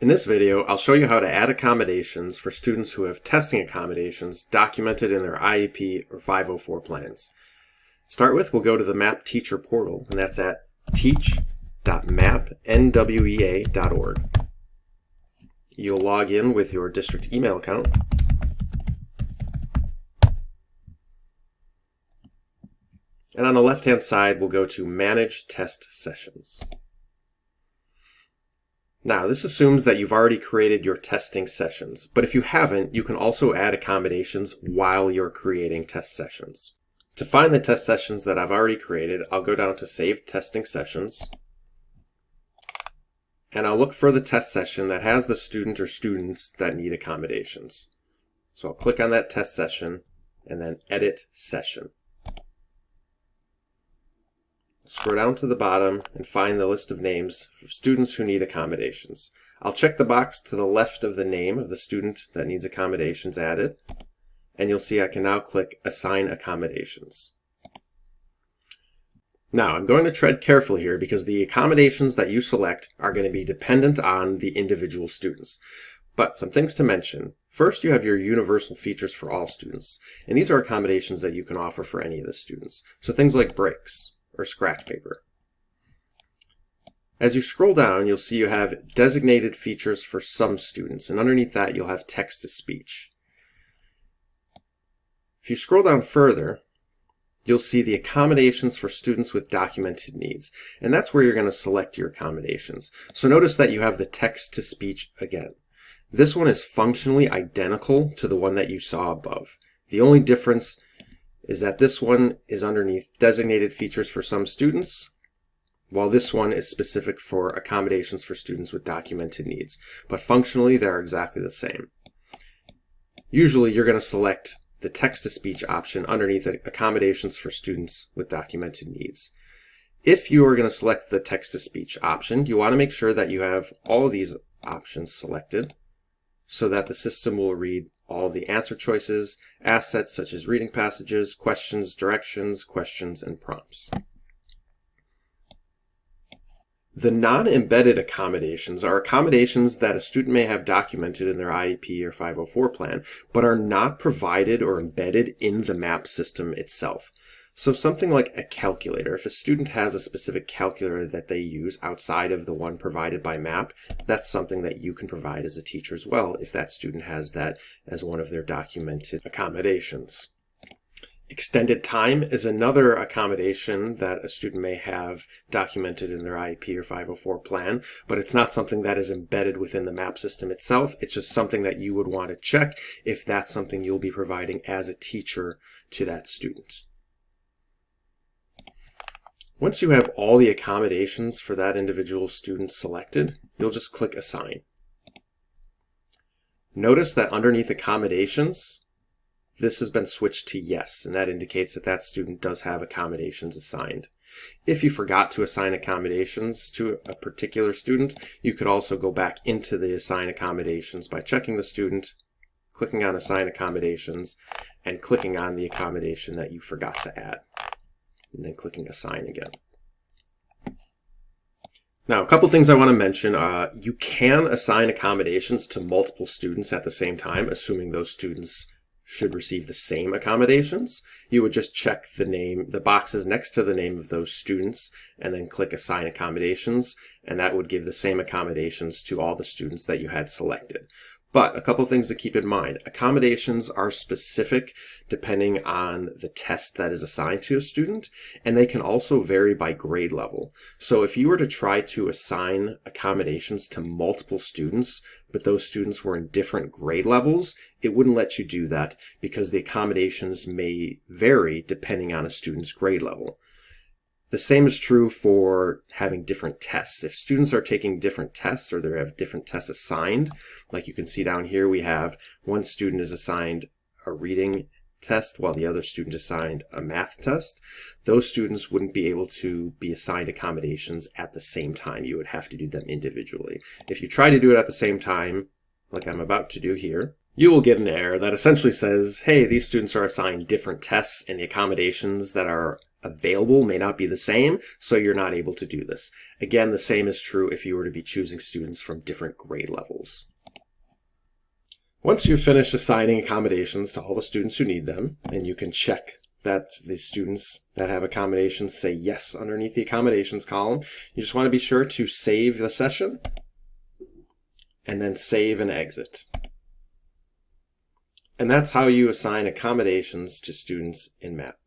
In this video, I'll show you how to add accommodations for students who have testing accommodations documented in their IEP or 504 plans. To start with, we'll go to the MAP Teacher portal, and that's at teach.mapnwea.org. You'll log in with your district email account. And on the left-hand side, we'll go to Manage Test Sessions. Now, this assumes that you've already created your testing sessions, but if you haven't, you can also add accommodations while you're creating test sessions. To find the test sessions that I've already created, I'll go down to Save Testing Sessions, and I'll look for the test session that has the student or students that need accommodations. So I'll click on that test session and then Edit Session. Scroll down to the bottom and find the list of names for students who need accommodations. I'll check the box to the left of the name of the student that needs accommodations added, and you'll see I can now click Assign Accommodations. Now, I'm going to tread carefully here because the accommodations that you select are going to be dependent on the individual students. But some things to mention. First, you have your universal features for all students, and these are accommodations that you can offer for any of the students. So things like breaks or scratch paper. As you scroll down, you'll see you have designated features for some students, and underneath that you'll have text-to-speech. If you scroll down further, you'll see the accommodations for students with documented needs, and that's where you're going to select your accommodations. So notice that you have the text-to-speech again. This one is functionally identical to the one that you saw above. The only difference is that this one is underneath designated features for some students, while this one is specific for accommodations for students with documented needs. But functionally, they're exactly the same. Usually, you're going to select the text-to-speech option underneath accommodations for students with documented needs. If you are going to select the text-to-speech option, you want to make sure that you have all of these options selected so that the system will read all the answer choices, assets such as reading passages, questions, directions, questions, and prompts. The non-embedded accommodations are accommodations that a student may have documented in their IEP or 504 plan, but are not provided or embedded in the MAP system itself. So something like a calculator. If a student has a specific calculator that they use outside of the one provided by MAP, that's something that you can provide as a teacher as well if that student has that as one of their documented accommodations. Extended time is another accommodation that a student may have documented in their IEP or 504 plan, but it's not something that is embedded within the MAP system itself. It's just something that you would want to check if that's something you'll be providing as a teacher to that student. Once you have all the accommodations for that individual student selected, you'll just click Assign. Notice that underneath Accommodations, this has been switched to Yes, and that indicates that that student does have accommodations assigned. If you forgot to assign accommodations to a particular student, you could also go back into the Assign Accommodations by checking the student, clicking on Assign Accommodations, and clicking on the accommodation that you forgot to add, and then clicking Assign again. Now, a couple things I want to mention. You can assign accommodations to multiple students at the same time, assuming those students should receive the same accommodations. You would just check the boxes next to the name of those students, and then click Assign Accommodations, and that would give the same accommodations to all the students that you had selected. But a couple things to keep in mind. Accommodations are specific depending on the test that is assigned to a student, and they can also vary by grade level. So if you were to try to assign accommodations to multiple students, but those students were in different grade levels, it wouldn't let you do that because the accommodations may vary depending on a student's grade level. The same is true for having different tests. If students are taking different tests or they have different tests assigned, like you can see down here, we have one student is assigned a reading test while the other student assigned a math test. Those students wouldn't be able to be assigned accommodations at the same time. You would have to do them individually. If you try to do it at the same time, like I'm about to do here, you will get an error that essentially says, hey, these students are assigned different tests and the accommodations that are available may not be the same, so you're not able to do this. Again, the same is true if you were to be choosing students from different grade levels. Once you've finished assigning accommodations to all the students who need them, and you can check that the students that have accommodations say yes underneath the accommodations column, you just want to be sure to save the session and then save and exit. And that's how you assign accommodations to students in math.